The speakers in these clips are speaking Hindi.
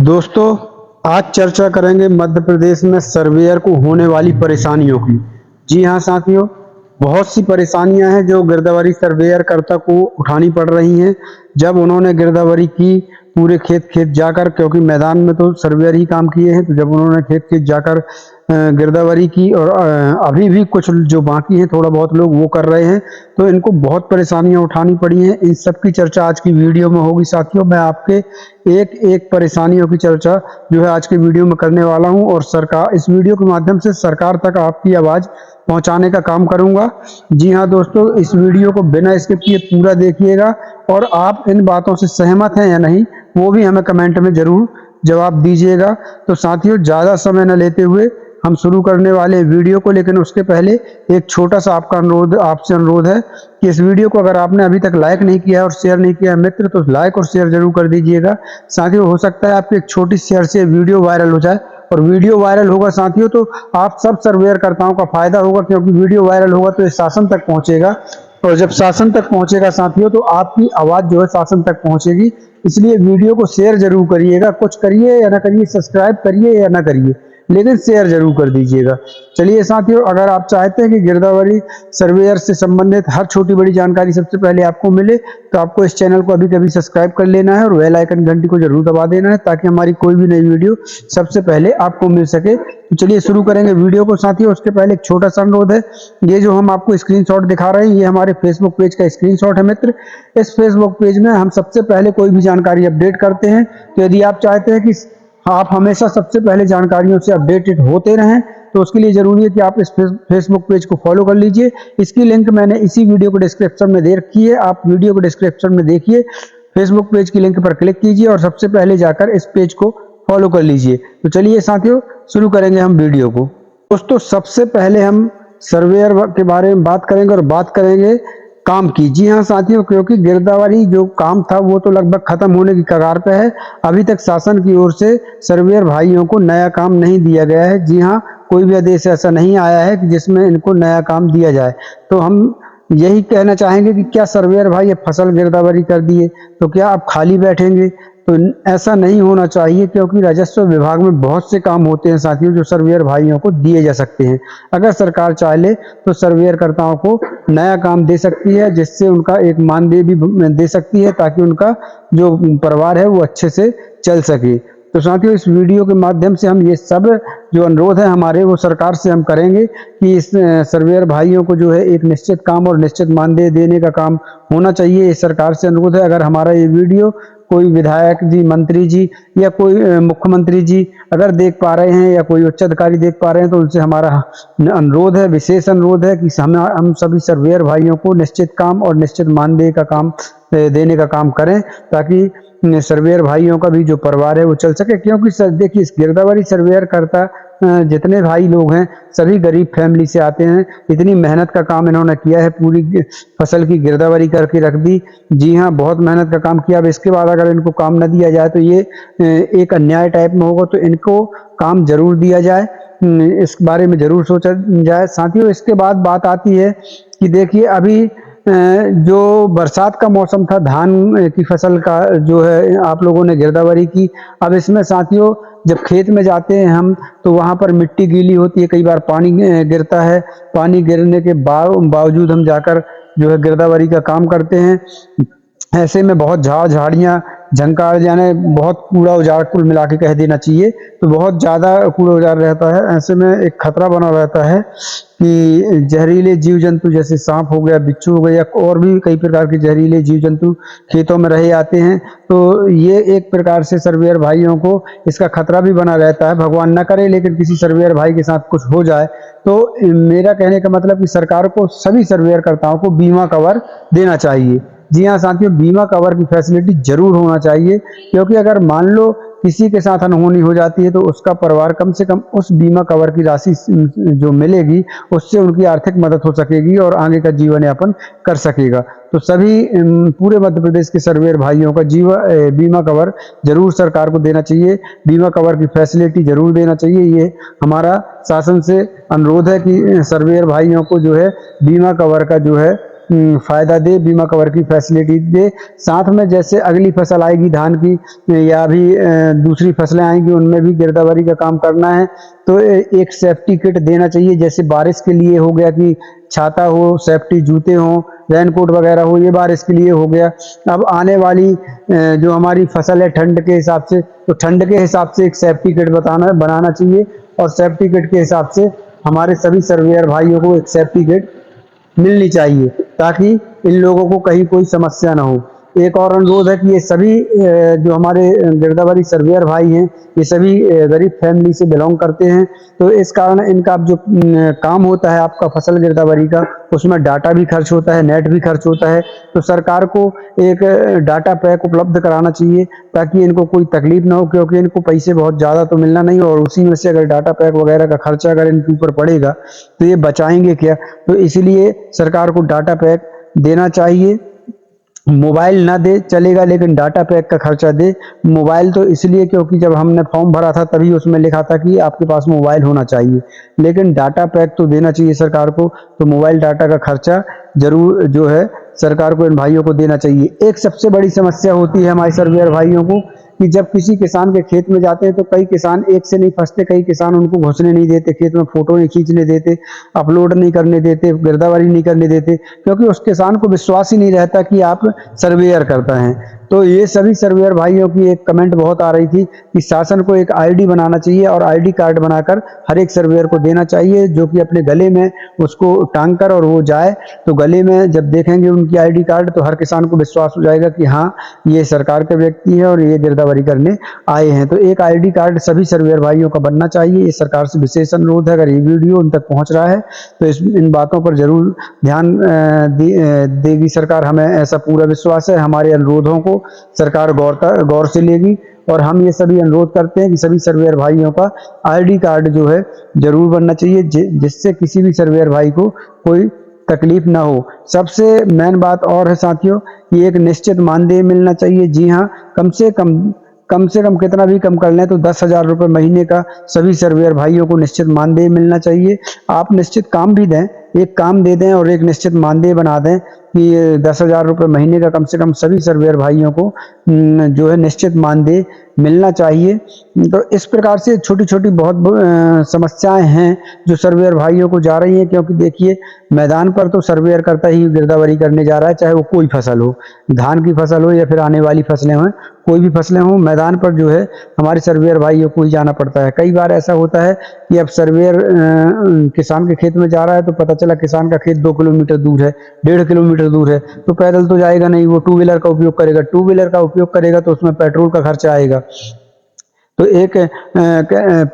दोस्तों, आज चर्चा करेंगे मध्य प्रदेश में सर्वेयर को होने वाली परेशानियों की। जी हाँ साथियों, बहुत सी परेशानियां हैं जो गिरदावरी सर्वेयर कर्ता को उठानी पड़ रही हैं। जब उन्होंने गिरदावरी की पूरे खेत खेत जाकर, क्योंकि मैदान में तो सर्वेयर ही काम किए हैं, तो जब उन्होंने खेत खेत जाकर गिरदावरी की और अभी भी कुछ जो बाकी हैं थोड़ा बहुत लोग वो कर रहे हैं, तो इनको बहुत परेशानियां उठानी पड़ी हैं। इन सब की चर्चा आज की वीडियो में होगी साथियों। मैं आपके एक एक परेशानियों की चर्चा जो है आज के वीडियो में करने वाला हूं और सरकार इस वीडियो के माध्यम से सरकार तक आपकी आवाज़ पहुंचाने का काम करूंगा। जी हाँ दोस्तों, इस वीडियो को बिना स्किप किए पूरा देखिएगा और आप इन बातों से सहमत हैं या नहीं वो भी हमें कमेंट में ज़रूर जवाब दीजिएगा। तो साथियों, ज़्यादा समय न लेते हुए हम शुरू करने वाले हैं वीडियो को, लेकिन उसके पहले एक छोटा सा आपसे अनुरोध है कि इस वीडियो को अगर आपने अभी तक लाइक नहीं किया है और शेयर नहीं किया है मित्र, तो लाइक और शेयर जरूर कर दीजिएगा। साथियों, हो सकता है आपकी एक छोटी शेयर से वीडियो वायरल हो जाए, और वीडियो वायरल होगा साथियों तो आप सब सर्वेयरकर्ताओं का फायदा होगा, क्योंकि वीडियो वायरल होगा तो ये शासन तक पहुंचेगा, और जब शासन तक पहुंचेगा साथियों तो आपकी आवाज़ जो है शासन तक पहुंचेगी। इसलिए वीडियो को शेयर जरूर करिएगा। कुछ करिए या ना करिए, सब्सक्राइब करिए या ना करिए, लेकिन शेयर जरूर कर दीजिएगा। चलिए साथियों, अगर आप चाहते हैं कि गिरदावरी सर्वेयर से संबंधित हर छोटी बड़ी जानकारी सबसे पहले आपको मिले, तो आपको इस चैनल को अभी कभी सब्सक्राइब कर लेना है और बेल आइकन घंटी को जरूर दबा देना है, ताकि हमारी कोई भी नई वीडियो सबसे पहले आपको मिल सके। तो चलिए शुरू करेंगे वीडियो को साथियों। उसके पहले एक छोटा सा अनुरोध है, ये जो हम आपको स्क्रीनशॉट दिखा रहे हैं ये हमारे फेसबुक पेज का स्क्रीनशॉट है मित्र। इस फेसबुक पेज में हम सबसे पहले कोई भी जानकारी अपडेट करते हैं, तो यदि आप चाहते हैं कि आप हमेशा सबसे पहले जानकारियों से अपडेटेड होते रहें, तो उसके लिए जरूरी है कि आप इस फेसबुक पेज को फॉलो कर लीजिए। इसकी लिंक मैंने इसी वीडियो को डिस्क्रिप्शन में दे रखी है, आप वीडियो को डिस्क्रिप्शन में देखिए, फेसबुक पेज की लिंक पर क्लिक कीजिए और सबसे पहले जाकर इस पेज को फॉलो कर लीजिए। तो चलिए साथियों, शुरू करेंगे हम वीडियो को। दोस्तों, सबसे पहले हम सर्वेयर के बारे में बात करेंगे और बात करेंगे काम की। जी हाँ साथियों, क्योंकि गिरदावरी जो काम था वो तो लगभग खत्म होने की कगार पे है। अभी तक शासन की ओर से सर्वेयर भाइयों को नया काम नहीं दिया गया है। जी हाँ, कोई भी आदेश ऐसा नहीं आया है कि जिसमें इनको नया काम दिया जाए। तो हम यही कहना चाहेंगे कि क्या सर्वेयर भाई ये फसल गिरदावरी कर दिए तो क्या आप खाली बैठेंगे? तो ऐसा नहीं होना चाहिए, क्योंकि राजस्व विभाग में बहुत से काम होते हैं साथियों जो सर्वेयर भाइयों को दिए जा सकते हैं। अगर सरकार चाहे तो सर्वेयर कर्ताओं को नया काम दे सकती है, जिससे उनका एक मानदेय भी दे सकती है, ताकि उनका जो परिवार है वो अच्छे से चल सके। तो साथियों, इस वीडियो के माध्यम से हम ये सब जो अनुरोध है हमारे वो सरकार से हम करेंगे कि इस सर्वेयर भाइयों को जो है एक निश्चित काम और निश्चित मानदेय देने का काम होना चाहिए। इस सरकार से अनुरोध है। अगर हमारा ये वीडियो कोई विधायक जी, मंत्री जी या कोई मुख्यमंत्री जी अगर देख पा रहे हैं या कोई उच्च अधिकारी देख पा रहे हैं, तो उनसे हमारा अनुरोध है, विशेष अनुरोध है कि हम सभी सर्वेयर भाइयों को निश्चित काम और निश्चित मानदेय का काम देने का काम करें, ताकि सर्वेयर भाइयों का भी जो परिवार है वो चल सके। क्योंकि देखिए, इस गिरदावरी सर्वेयर करता जितने भाई लोग हैं सभी गरीब फैमिली से आते हैं। इतनी मेहनत का काम इन्होंने किया है, पूरी फसल की गिरदावरी करके रख दी। जी हाँ, बहुत मेहनत का काम किया। अब इसके बाद अगर इनको काम न दिया जाए तो ये एक अन्याय टाइप में होगा। तो इनको काम जरूर दिया जाए, इस बारे में जरूर सोचा जाए। साथियों, इसके बाद बात आती है कि देखिए, अभी जो बरसात का मौसम था, धान की फसल का जो है आप लोगों ने गिरदावरी की। अब इसमें साथियों, जब खेत में जाते हैं हम तो वहाँ पर मिट्टी गीली होती है, कई बार पानी गिरता है। पानी गिरने के बावजूद हम जाकर जो है गिरदावरी का काम करते हैं। ऐसे में बहुत झाड़ियाँ झंकार, यानी बहुत कूड़ा उजाड़ कुल मिला के कह देना चाहिए, तो बहुत ज़्यादा कूड़ा उजाड़ रहता है। ऐसे में एक खतरा बना रहता है कि जहरीले जीव जंतु जैसे सांप हो गया, बिच्छू हो गया, या और भी कई प्रकार के जहरीले जीव जंतु खेतों में रहे आते हैं। तो ये एक प्रकार से सर्वेयर भाइयों को इसका खतरा भी बना रहता है। भगवान न करे लेकिन किसी सर्वेयर भाई के साथ कुछ हो जाए, तो मेरा कहने का मतलब कि सरकार को सभी सर्वेयर कर्ताओं को बीमा कवर देना चाहिए। जी हाँ साथियों, बीमा कवर की फैसिलिटी जरूर होना चाहिए, क्योंकि अगर मान लो किसी के साथ अनहोनी हो जाती है तो उसका परिवार कम से कम उस बीमा कवर की राशि जो मिलेगी उससे उनकी आर्थिक मदद हो सकेगी और आगे का जीवन यापन कर सकेगा। तो सभी पूरे मध्य प्रदेश के सर्वेयर भाइयों का बीमा कवर जरूर सरकार को देना चाहिए, बीमा कवर की फैसिलिटी जरूर देना चाहिए। ये हमारा शासन से अनुरोध है कि सर्वेयर भाइयों को जो है बीमा कवर का जो है फ़ायदा दे, बीमा कवर की फैसिलिटी दे। साथ में जैसे अगली फसल आएगी धान की या भी दूसरी फसलें आएंगी, उनमें भी गिरदावरी का काम करना है तो एक सेफ्टी किट देना चाहिए। जैसे बारिश के लिए हो गया कि छाता हो, सेफ्टी जूते हों, रेनकोट वगैरह हो, ये बारिश के लिए हो गया। अब आने वाली जो हमारी फसल है ठंड के हिसाब से, तो ठंड के हिसाब से एक सेफ्टी किट बनाना चाहिए। और सेफ्टी किट के हिसाब से हमारे सभी सर्वेयर भाइयों को एक सेफ्टी किट मिलनी चाहिए ताकि इन लोगों को कहीं कोई समस्या ना हो। एक और अनुरोध है कि ये सभी जो हमारे गिरदावरी सर्वेयर भाई हैं, ये सभी गरीब फैमिली से बिलोंग करते हैं, तो इस कारण इनका जो काम होता है आपका फसल गिरदावरी का, उसमें डाटा भी खर्च होता है, नेट भी खर्च होता है। तो सरकार को एक डाटा पैक उपलब्ध कराना चाहिए ताकि इनको कोई तकलीफ ना हो, क्योंकि इनको पैसे बहुत ज़्यादा तो मिलना नहीं, और उसी में से अगर डाटा पैक वगैरह का खर्चा अगर इनके ऊपर पड़ेगा तो ये बचाएंगे क्या। तो इसीलिए सरकार को डाटा पैक देना चाहिए। मोबाइल ना दे चलेगा, लेकिन डाटा पैक का खर्चा दे। मोबाइल तो इसलिए क्योंकि जब हमने फॉर्म भरा था तभी उसमें लिखा था कि आपके पास मोबाइल होना चाहिए, लेकिन डाटा पैक तो देना चाहिए सरकार को। तो मोबाइल डाटा का खर्चा जरूर जो है सरकार को इन भाइयों को देना चाहिए। एक सबसे बड़ी समस्या होती है हमारे सर्वेयर भाइयों को कि जब किसी किसान के खेत में जाते हैं तो कई किसान एक से नहीं फंसते, कई किसान उनको घुसने नहीं देते, खेत में फोटो नहीं खींचने देते, अपलोड नहीं करने देते, गिरदावरी नहीं करने देते, क्योंकि उस किसान को विश्वास ही नहीं रहता कि आप सर्वेयर करता है। तो ये सभी सर्वेयर भाइयों की एक कमेंट बहुत आ रही थी कि शासन को एक आईडी बनाना चाहिए और आईडी कार्ड बनाकर हर एक सर्वेयर को देना चाहिए, जो कि अपने गले में उसको टांग कर और वो जाए, तो गले में जब देखेंगे उनकी आईडी कार्ड तो हर किसान को विश्वास हो जाएगा कि हाँ ये सरकार के व्यक्ति है और ये गिरदावरी करने आए हैं। तो एक आईडी कार्ड सभी सर्वेयर भाइयों का बनना चाहिए। ये सरकार से विशेष अनुरोध है। अगर ये वीडियो उन तक पहुंच रहा है तो इन बातों पर जरूर ध्यान देगी सरकार, हमें ऐसा पूरा विश्वास है। हमारे अनुरोधों को सरकार गौर से लेगी और हम ये सभी अनुरोध करते हैं कि सभी सर्वेयर भाइयों का आईडी कार्ड जो है जरूर बनना चाहिए, जिससे किसी भी सर्वेयर भाई को कोई तकलीफ ना हो। सबसे मेन बात और है साथियों कि एक निश्चित मानदेय मिलना चाहिए। जी हाँ, कम से कम कितना भी कम कर लें तो 10,000 रुपये महीने का सभी सर्वेयर भाइयों को निश्चित मानदेय मिलना चाहिए। आप निश्चित काम भी दें, एक काम दे दें और एक निश्चित मानदेय बना दें कि 10,000 रुपये महीने का कम से कम सभी सर्वेयर भाइयों को जो है निश्चित मानदेय मिलना चाहिए। तो इस प्रकार से छोटी छोटी बहुत समस्याएं हैं जो सर्वेयर भाइयों को जा रही हैं, क्योंकि देखिए मैदान पर तो सर्वेयर करता ही गिरदावरी करने जा रहा है, चाहे वो कोई फसल हो, धान की फसल हो या फिर आने वाली फसलें हों, कोई भी फसलें हों, मैदान पर जो है हमारे सर्वेयर भाइयों को ही जाना पड़ता है। कई बार ऐसा होता है कि अब सर्वेयर किसान के खेत में जा रहा है तो पता चला किसान का खेत 2 किलोमीटर दूर है, 1.5 किलोमीटर दूर है, तो पैदल तो जाएगा नहीं, वो टू व्हीलर का उपयोग करेगा। टू व्हीलर का उपयोग करेगा तो उसमें पेट्रोल का खर्चा आएगा। तो एक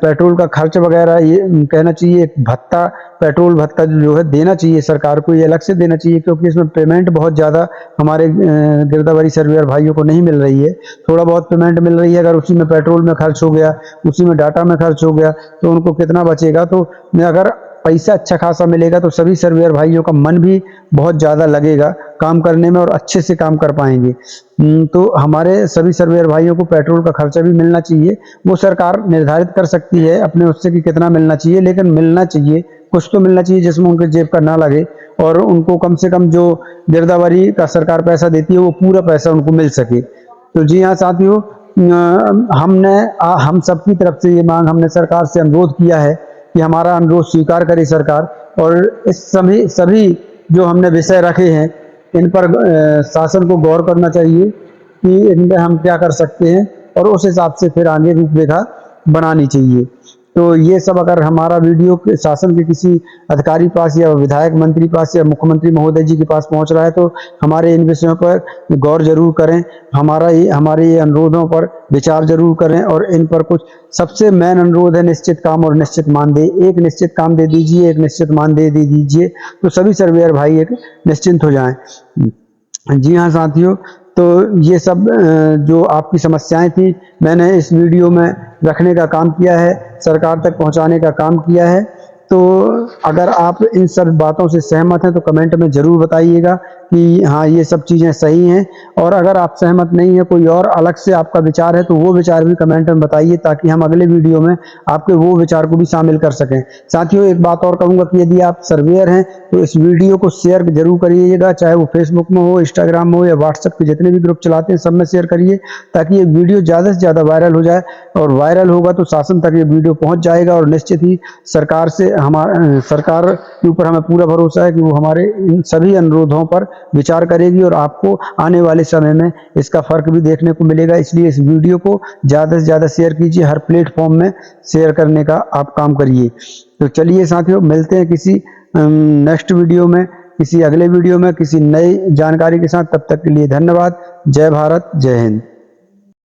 पेट्रोल का खर्च वगैरह ये कहना चाहिए, एक भत्ता, पेट्रोल भत्ता जो है देना चाहिए सरकार को, ये अलग से देना चाहिए, क्योंकि इसमें पेमेंट बहुत ज़्यादा हमारे गिरदावरी सर्वेयर भाइयों को नहीं मिल रही है। थोड़ा बहुत पेमेंट मिल रही है, अगर उसी में पेट्रोल में खर्च हो गया, उसी में डाटा में खर्च हो गया तो उनको कितना बचेगा। तो अगर पैसा अच्छा खासा मिलेगा तो सभी सर्वेयर भाइयों का मन भी बहुत ज़्यादा लगेगा काम करने में और अच्छे से काम कर पाएंगे। तो हमारे सभी सर्वेयर भाइयों को पेट्रोल का खर्चा भी मिलना चाहिए। वो सरकार निर्धारित कर सकती है अपने उससे कि कितना मिलना चाहिए, लेकिन मिलना चाहिए, कुछ तो मिलना चाहिए जिसमें उनके जेब का ना लगे और उनको कम से कम जो गिरदावरी का सरकार पैसा देती है वो पूरा पैसा उनको मिल सके। तो जी हाँ साथियों, हम सबकी तरफ से ये मांग हमने सरकार से अनुरोध किया है कि हमारा अनुरोध स्वीकार करे सरकार, और इस सभी जो हमने विषय रखे हैं इन पर शासन को गौर करना चाहिए कि इनमें हम क्या कर सकते हैं और उस हिसाब से फिर आगे रूपरेखा बनानी चाहिए। तो ये सब अगर हमारा वीडियो शासन के किसी अधिकारी पास या विधायक मंत्री पास या मुख्यमंत्री महोदय जी के पास पहुंच रहा है तो हमारे इन विषयों पर गौर जरूर करें, हमारे ये अनुरोधों पर विचार जरूर करें और इन पर कुछ सबसे मेन अनुरोध है निश्चित काम और निश्चित मानदेय। एक निश्चित काम दे दीजिए, एक निश्चित मानदेय दे दीजिए, तो सभी सर्वेयर भाई एक निश्चिंत हो जाएं। जी हाँ साथियों, तो ये सब जो आपकी समस्याएं थी मैंने इस वीडियो में रखने का काम किया है, सरकार तक पहुंचाने का काम किया है। तो अगर आप इन सब बातों से सहमत हैं तो कमेंट में ज़रूर बताइएगा कि हाँ ये सब चीज़ें सही हैं, और अगर आप सहमत नहीं है, कोई और अलग से आपका विचार है, तो वो विचार भी कमेंट में बताइए, ताकि हम अगले वीडियो में आपके वो विचार को भी शामिल कर सकें। साथियों, एक बात और कहूँगा कि यदि आप सर्वेयर हैं तो इस वीडियो को शेयर जरूर करिएगा, चाहे वो फेसबुक में हो, इंस्टाग्राम में हो या व्हाट्सएप के जितने भी ग्रुप चलाते हैं सब में शेयर करिए, ताकि ये वीडियो ज़्यादा से ज़्यादा वायरल हो जाए, और वायरल होगा तो शासन तक ये वीडियो पहुंच जाएगा, और निश्चित ही सरकार के ऊपर हमें पूरा भरोसा है कि वो हमारे इन सभी अनुरोधों पर विचार करेगी, और आपको आने वाले समय में इसका फर्क भी देखने को मिलेगा। इसलिए इस वीडियो को ज़्यादा से ज़्यादा शेयर कीजिए, हर प्लेटफॉर्म में शेयर करने का आप काम करिए। तो चलिए साथियों, मिलते हैं किसी नेक्स्ट वीडियो में, किसी अगले वीडियो में, किसी नई जानकारी के साथ। तब तक के लिए धन्यवाद। जय भारत, जय हिंद।